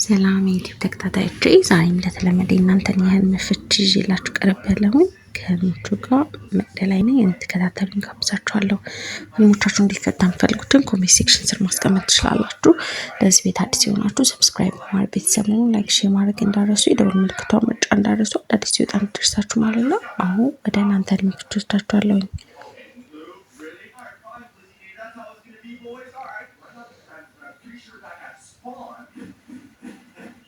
ሰላም የዩቲዩብ ተከታታዮቼ ዛሬም እንደተለመደ እናንተን የህልም ፍቺ ይዤላችሁ ቀርቤያለሁኝ። ከህልሞቹ ጋር መቅደላይ ነኝ። እንድትከታተሉኝ ጋብዛችኋለሁ። ህልሞቻችሁ እንዲፈታ የምትፈልጉትን ኮሜንት ሴክሽን ስር ማስቀመጥ ትችላላችሁ። ለዚህ ቤት አዲስ የሆናችሁ ሰብስክራይብ በማድረግ ቤተሰብ ሁኑ። ላይክ፣ ሼር ማድረግ እንዳረሱ፣ የደወል ምልክቷን መጫን እንዳረሱ፣ አዳዲስ ሲወጣ እንዲደርሳችሁ ማለት ነው። አሁን ወደ እናንተ ህልም ፍቺ ወስዳችኋለሁኝ።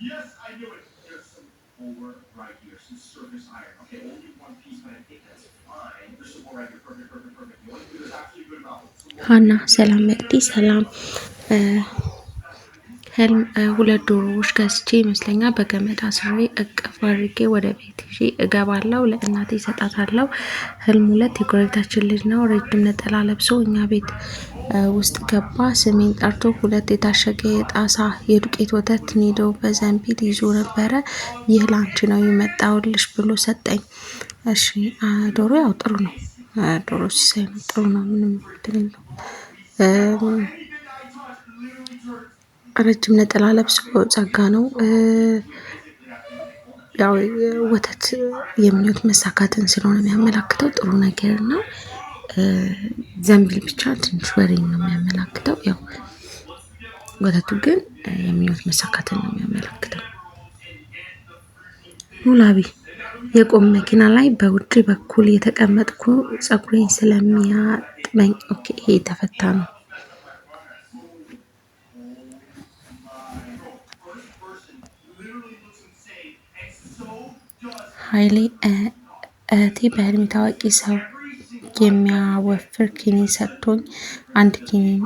Yes, I knew it. There's some more right here, some surface iron. Okay, only one piece, but I think that's fine. There's some more right here. Perfect. You want to do this actually good amount. ሀና ሰላም መቅዲ ሰላም። ህልም ሁለት ዶሮዎች ገዝቼ ይመስለኛል በገመድ አስሬ እቅፍ አድርጌ ወደ ቤት ይዤ እገባለሁ። ለእናቴ እሰጣታለሁ። ህልም ሁለት የጎረቤታችን ልጅ ነው። ረጅም ነጠላ ለብሶ እኛ ቤት ውስጥ ገባ። ስሜን ጠርቶ ሁለት የታሸገ የጣሳ የዱቄት ወተት ኒዶ በዘንቢል ይዞ ነበረ። ይህ ላንቺ ነው የመጣውልሽ ብሎ ሰጠኝ። እሺ ዶሮ ያው ጥሩ ነው። ዶሮ ሲሳይ ነው ጥሩ ነው። ምንም እንትን የለውም። ረጅም ነጠላ ለብሶ ጸጋ ነው። ያው ወተት የምኞት መሳካትን ስለሆነ የሚያመላክተው ጥሩ ነገር ነው። ዘንቢል ብቻ ትንሽ ወሬ ነው የሚያመላክተው። ያው ወተቱ ግን የምኞት መሳካትን ነው የሚያመላክተው። ኑላቢ የቆመ መኪና ላይ በውጭ በኩል የተቀመጥኩ ጸጉሬን ስለሚያጥበኝ። ኦኬ ይሄ የተፈታ ነው። ኃይሌ እህቴ በህልሜ ታዋቂ ሰው የሚያወፍር ኪኒን ሰጥቶኝ አንድ ኪኒን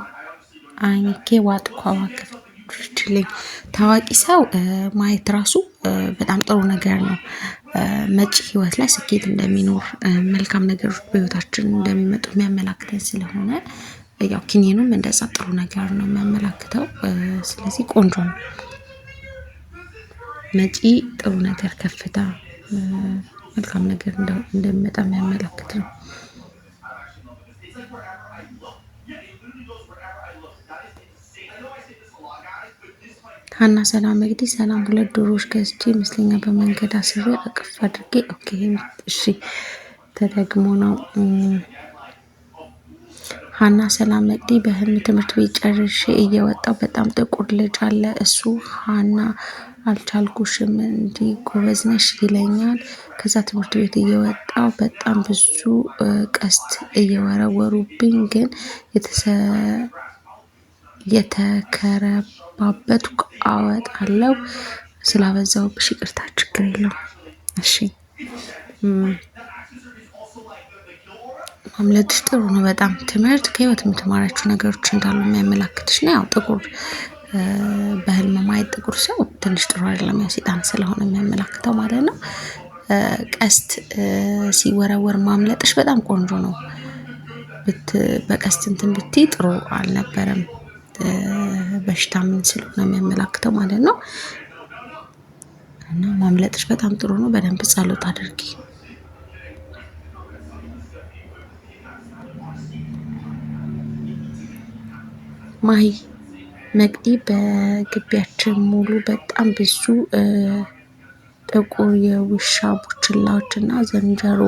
አይንኬ ዋጥኳ ዋክፍችልኝ። ታዋቂ ሰው ማየት ራሱ በጣም ጥሩ ነገር ነው። መጪ ህይወት ላይ ስኬት እንደሚኖር መልካም ነገሮች በህይወታችን እንደሚመጡ የሚያመላክተን ስለሆነ ያው ኪኒኑም እንደዛ ጥሩ ነገር ነው የሚያመላክተው። ስለዚህ ቆንጆ ነው። መጪ ጥሩ ነገር ከፍታ መልካም ነገር እንደሚመጣ የሚያመላክት ነው። ሀና ሰላም መግዲ ሰላም። ሁለት ዶሮዎች ገዝቼ ይመስለኛል በመንገድ አስሬ አቅፍ አድርጌ። ኦኬ እሺ ተደግሞ ነው። ሀና ሰላም መቅዲ በህልም ትምህርት ቤት ጨርሼ እየወጣው በጣም ጥቁር ልጅ አለ። እሱ ሀና አልቻልኩሽም እንዲህ ጎበዝ ነሽ ይለኛል። ከዛ ትምህርት ቤት እየወጣው በጣም ብዙ ቀስት እየወረወሩብኝ ግን የተከረባበትኩ አወጣለሁ። ስላበዛውብሽ ይቅርታ፣ ችግር የለውም። እሺ ማምለጥሽ ጥሩ ነው በጣም። ትምህርት ከህይወት የምትማራቸው ነገሮች እንዳሉ የሚያመላክትሽ ነው። ያው ጥቁር በህልም ማየት ጥቁር ሰው ትንሽ ጥሩ አይደለም፣ ያው ሰይጣን ስለሆነ የሚያመላክተው ማለት ነው። ቀስት ሲወረወር ማምለጥሽ በጣም ቆንጆ ነው። በቀስት እንትን ብትይ ጥሩ አልነበረም። በሽታ ምን ስለሆነ የሚያመላክተው ማለት ነው። እና ማምለጥሽ በጣም ጥሩ ነው። በደንብ ጸሎት አድርጊ። ማሂ መቅዲ በግቢያችን ሙሉ በጣም ብዙ ጥቁር የውሻ ቡችላዎች እና ዝንጀሮ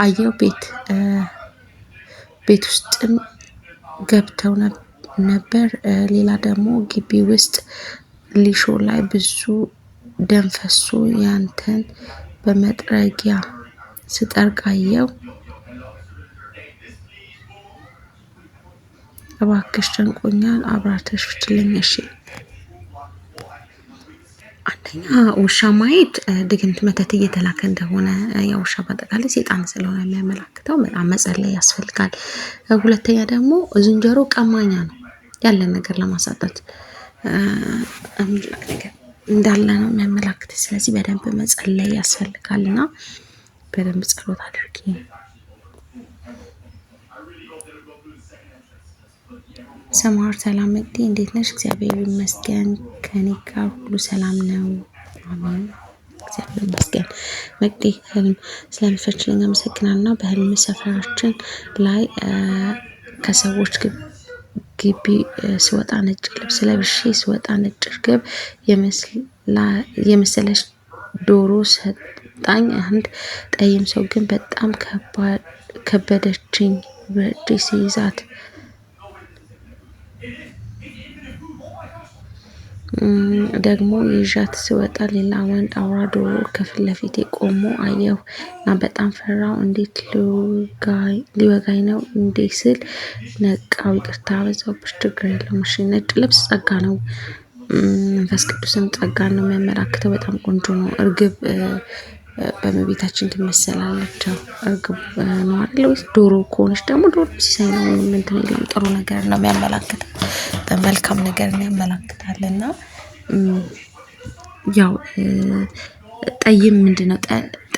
አየው። ቤት ውስጥም ገብተው ነበር። ሌላ ደግሞ ግቢ ውስጥ ሊሾ ላይ ብዙ ደም ፈሶ ያንተን በመጥረጊያ ስጠርግ አየው። እባክሽ ጨንቆኛል አብራተሽ ፍችልኝ። እሺ አንደኛ ውሻ ማየት ድግምት መተት እየተላከ እንደሆነ፣ ያው ውሻ በአጠቃላይ ሰይጣን ስለሆነ የሚያመላክተው በጣም መጸለይ ያስፈልጋል። ሁለተኛ ደግሞ ዝንጀሮ ቀማኛ ነው፣ ያለን ነገር ለማሳጣት አምላክ ነገር እንዳለ ነው የሚያመላክት። ስለዚህ በደንብ መጸለይ ያስፈልጋልና በደንብ ጸሎት አድርጊ። ሰማር ሰላም መቅዲ እንዴት ነሽ? እግዚአብሔር ይመስገን ከኔ ጋር ሁሉ ሰላም ነው። አሜን እግዚአብሔር ይመስገን። መቅዲ ህልም ስለምፈችልኝ አመሰግናለሁ። በህልም ሰፈራችን ላይ ከሰዎች ግቢ ስወጣ ነጭ ልብስ ለብሼ ስወጣ ነጭ እርግብ የመሰለች ዶሮ ሰጣኝ አንድ ጠይም ሰው ግን በጣም ከበደችኝ በእጄ ሲይዛት ደግሞ ይዣት ስወጣ ሌላ ወንድ አውራ ዶሮ ከፊት ለፊቴ ቆሞ አየሁ እና በጣም ፈራው። እንዴት ሊወጋኝ ነው እንዴ ስል ነቃው። ይቅርታ በዛብሽ፣ ችግር የለውም እሺ። ነጭ ልብስ ጸጋ ነው፣ መንፈስ ቅዱስን ጸጋን ነው የሚያመላክተው። በጣም ቆንጆ ነው። እርግብ በእመቤታችን ትመሰላለች። እርግብ ነው አይደል? ወይስ ዶሮ ከሆነች ደግሞ ዶሮ ሲሳይ ነው። እንትን የለም፣ ጥሩ ነገር ነው የሚያመላክተው፣ መልካም ነገር ነው ያመላክታል። እና ያው ጠይም ምንድነው?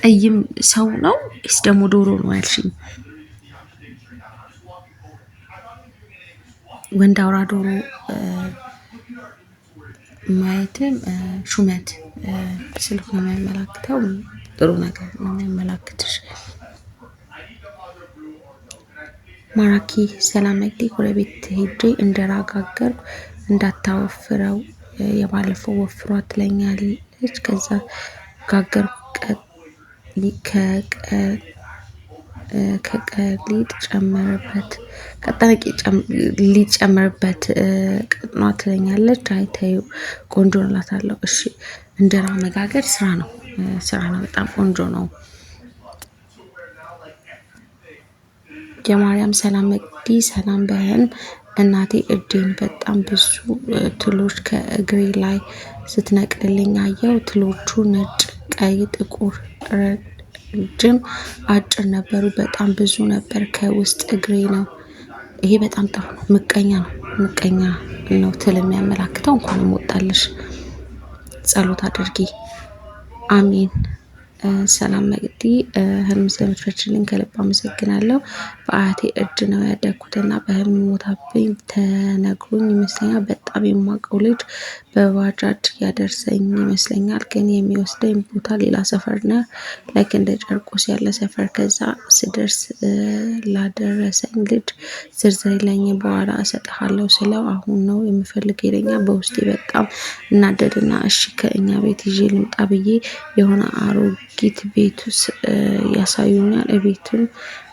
ጠይም ሰው ነው ወይስ ደግሞ ዶሮ ነው ያልሽኝ? ወንድ አውራ ዶሮ ማየትም ሹመት ስለሆነ የሚያመላክተው ጥሩ ነገር ነው የሚያመላክትሽ። ማራኪ ሰላም መግዲ ጎረቤት ሄጄ እንጀራ ጋገርኩ እንዳታወፍረው የባለፈው ወፍሯ ትለኛለች። ከዛ ጋገርኩ ከቀሊጥ ጨመረበት ሊጥ ጨመረበት ቀጥኗ ትለኛለች። አይተዩ ቆንጆ እላታለሁ። እሺ እንጀራ መጋገር ስራ ነው፣ በጣም ቆንጆ ነው። የማርያም ሰላም መቅዲ ሰላም በህልም እናቴ እጄን በጣም ብዙ ትሎች ከእግሬ ላይ ስትነቅልልኝ አየው። ትሎቹ ነጭ፣ ቀይ፣ ጥቁር፣ ረጅም፣ አጭር ነበሩ። በጣም ብዙ ነበር። ከውስጥ እግሬ ነው። ይሄ በጣም ጥሩ ነው። ምቀኛ ነው ትል የሚያመላክተው። እንኳንም ወጣልሽ። ጸሎት አድርጊ። አሜን። ሰላም መቅዲ ህልም ስለምትፈችልኝ ከልብ አመሰግናለሁ። በአያቴ እጅ ነው ያደግኩትና በህልም ሞታብኝ ተነግሮኝ ይመስለኛል። በጣም የማውቀው ልጅ በባጃጅ ያደርሰኝ ይመስለኛል፣ ግን የሚወስደኝ ቦታ ሌላ ሰፈር ነው፣ ላይክ እንደ ጨርቆስ ያለ ሰፈር። ከዛ ስደርስ ላደረሰኝ ልጅ ዝርዝር የለኝም፣ በኋላ እሰጥሃለሁ ስለው አሁን ነው የምፈልግ ይለኛል። በውስጤ በጣም እናደድና እሺ ከእኛ ቤት ይዤ ልምጣ ብዬ የሆነ አሮጊት ቤት ያሳዩኛል። ቤቱን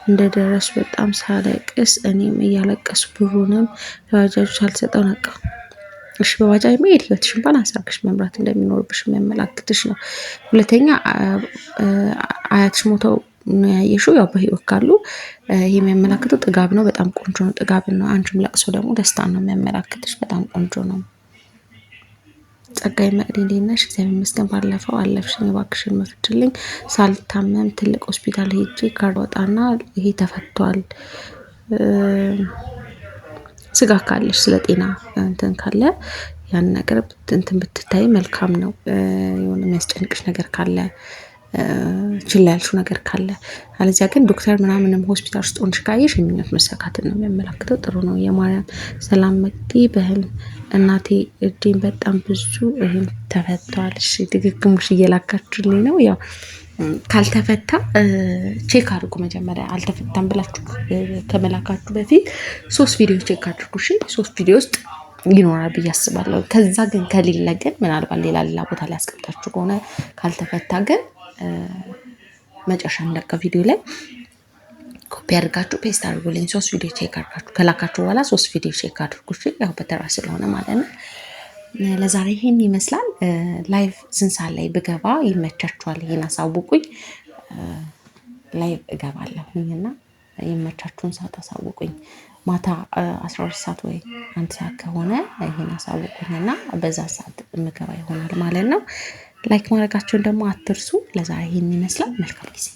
እንደደረሱ በጣም ሳለቅስ እኔም እያለቀሱ ብሩንም ለባጃጁ ሳልሰጠው ነቃው። እሺ በባጃጅ መሄድ ህይወትሽን ባላንስ አድርገሽ መምራት እንደሚኖርብሽ የሚያመላክትሽ ነው። ሁለተኛ አያትሽ ሞተው ነው ያየሽው። ያው በህይወት ካሉ ይሄ የሚያመላክተው ጥጋብ ነው። በጣም ቆንጆ ነው። ጥጋብን ነው። አንቺም ለቅሶ ደግሞ ደስታን ነው የሚያመላክትሽ። በጣም ቆንጆ ነው። ጸጋይ መቅዲ እንዴት ነሽ? እግዚአብሔር ይመስገን። ባለፈው አለፍሽኝ፣ እባክሽን መፍትልኝ። ሳልታመም ትልቅ ሆስፒታል ሄጄ ካርድ ወጣና ይሄ ተፈቷል። ስጋ ካለሽ ስለ ጤና እንትን ካለ ያን ነገር እንትን ብትታይ መልካም ነው። የሆነ የሚያስጨንቅሽ ነገር ካለ ችላ ያልሽው ነገር ካለ፣ አለዚያ ግን ዶክተር ምናምንም ሆስፒታል ውስጥ ሆነሽ ካየሽ የምኞት መሳካትን ነው የሚያመላክተው። ጥሩ ነው። የማርያም ሰላም መቅዲ በህልም እናቴ እጄን በጣም ብዙ ይሄን ተፈቷል። እሺ ድግግሞሽ እየላካችሁልኝ ነው። ያው ካልተፈታ ቼክ አድርጉ። መጀመሪያ አልተፈታም ብላችሁ ከመላካችሁ በፊት 3 ቪዲዮ ቼክ አድርጉ። እሺ 3 ቪዲዮ ውስጥ ይኖራል ብዬ አስባለሁ። ከዛ ግን ከሌለ ግን ምናልባት ሌላ ቦታ ላይ አስቀምጣችሁ ከሆነ ካልተፈታ ግን መጨረሻ የሚለቀው ቪዲዮ ላይ ኮፒ አድርጋችሁ ፔስት አድርጉልኝ። 3 ቪዲዮ ቼክ አድርጋችሁ ከላካችሁ በኋላ 3 ቪዲዮ ቼክ አድርጉ። ያው በተራ ስለሆነ ማለት ነው። ለዛሬ ይሄን ይመስላል። ላይቭ ስንት ሰዓት ላይ ብገባ ይመቻችኋል? ይሄን አሳውቁኝ። ላይቭ እገባለሁኝ እና ይመቻችሁን ሰዓት አሳውቁኝ። ማታ 12 ሰዓት ወይ 1 ሰዓት ከሆነ ይሄን አሳውቁኝ እና በዛ ሰዓት የምገባ ይሆናል ማለት ነው። ላይክ ማድረጋችሁን ደግሞ አትርሱ። ለዛሬ ይሄን ይመስላል። መልካም ጊዜ